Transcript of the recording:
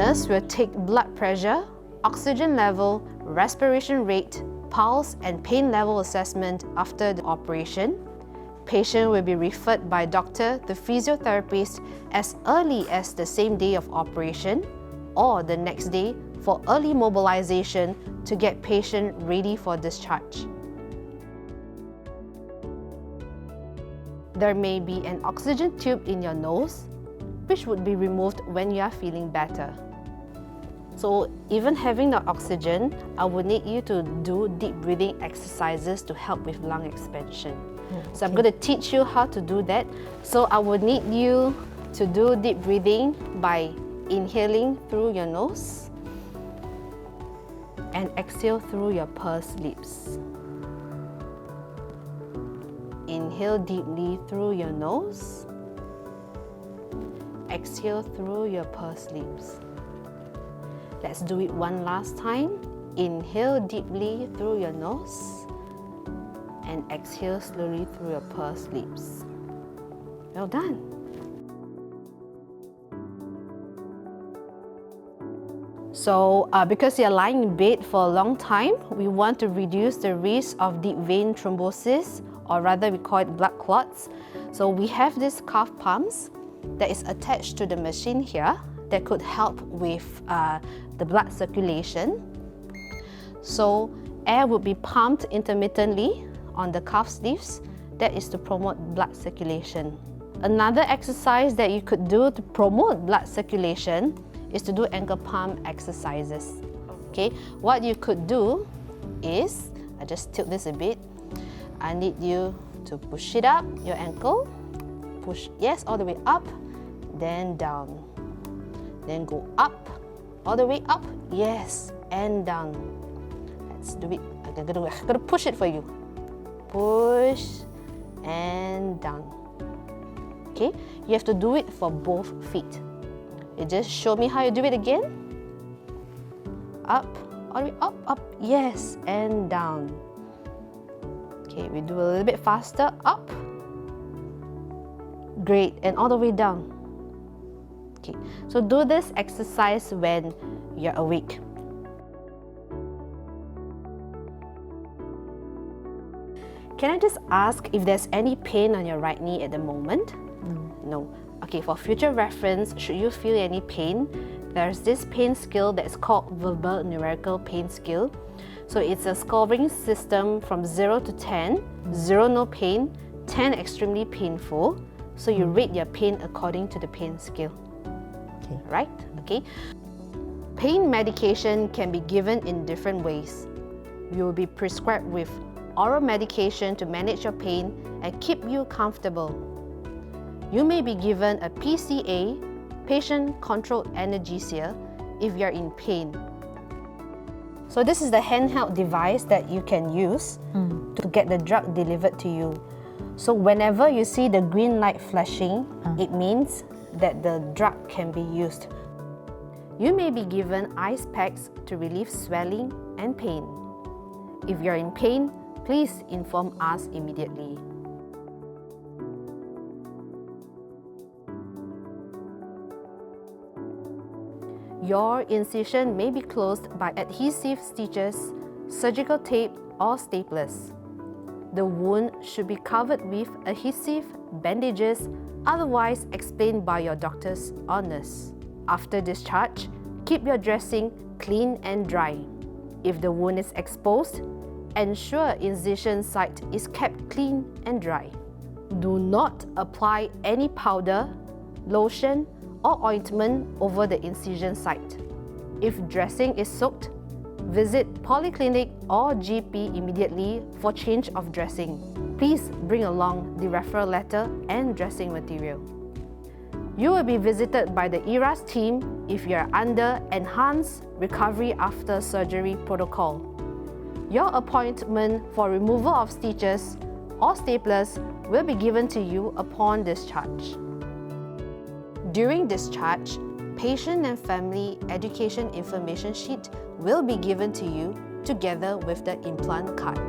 nurse will take blood pressure, oxygen level, respiration rate, pulse and pain level assessment after the operation. Patient will be referred by doctor to physiotherapist as early as the same day of operation or the next day for early mobilization to get patient ready for discharge. There may be an oxygen tube in your nose, which would be removed when you are feeling better. So even having the oxygen, I would need you to do deep breathing exercises to help with lung expansion. So I'm going to teach you how to do that. So I would need you to do deep breathing by inhaling through your nose and exhale through your pursed lips. Inhale deeply through your nose. Exhale through your pursed lips. Let's do it one last time. Inhale deeply through your nose and exhale slowly through your pursed lips. Well done. So, because you're lying in bed for a long time, we want to reduce the risk of deep vein thrombosis, or rather we call it blood clots. So we have these cuff pumps that is attached to the machine here that could help with the blood circulation. So air would be pumped intermittently on the cuff sleeves. That is to promote blood circulation. Another exercise that you could do to promote blood circulation is to do ankle pump exercises. Okay, what you could do is, I just tilt this a bit. I need you to push it up, your ankle. Push, yes, all the way up, then down. Then go up, all the way up, yes, and down. Let's do it. I'm gonna push it for you. Push and down. Okay, you have to do it for both feet. You just show me how you do it again. Up, all the way up, up, yes, and down. Okay, we do a little bit faster. Up. Great, and all the way down. Okay, so do this exercise when you're awake. Can I just ask if there's any pain on your right knee at the moment? No. Okay, for future reference, should you feel any pain, there's this pain scale that's called verbal numerical pain scale. So it's a scoring system from 0 to 10, 0 no pain, 10 extremely painful. So you rate your pain according to the pain scale. Okay. Right? Okay. Pain medication can be given in different ways. You will be prescribed with oral medication to manage your pain and keep you comfortable. You may be given a PCA, patient-controlled analgesia, if you're in pain. So this is the handheld device that you can use to get the drug delivered to you. So whenever you see the green light flashing, it means that the drug can be used. You may be given ice packs to relieve swelling and pain. If you're in pain, please inform us immediately. Your incision may be closed by adhesive stitches, surgical tape, or staplers. The wound should be covered with adhesive bandages, otherwise explained by your doctors or nurse. After discharge, keep your dressing clean and dry. If the wound is exposed, ensure incision site is kept clean and dry. Do not apply any powder, lotion, or ointment over the incision site. If dressing is soaked, visit polyclinic or GP immediately for change of dressing. Please bring along the referral letter and dressing material. You will be visited by the ERAS team if you are under enhanced recovery after surgery protocol. Your appointment for removal of stitches or staplers will be given to you upon discharge. During discharge, patient and family education information sheet will be given to you together with the implant card.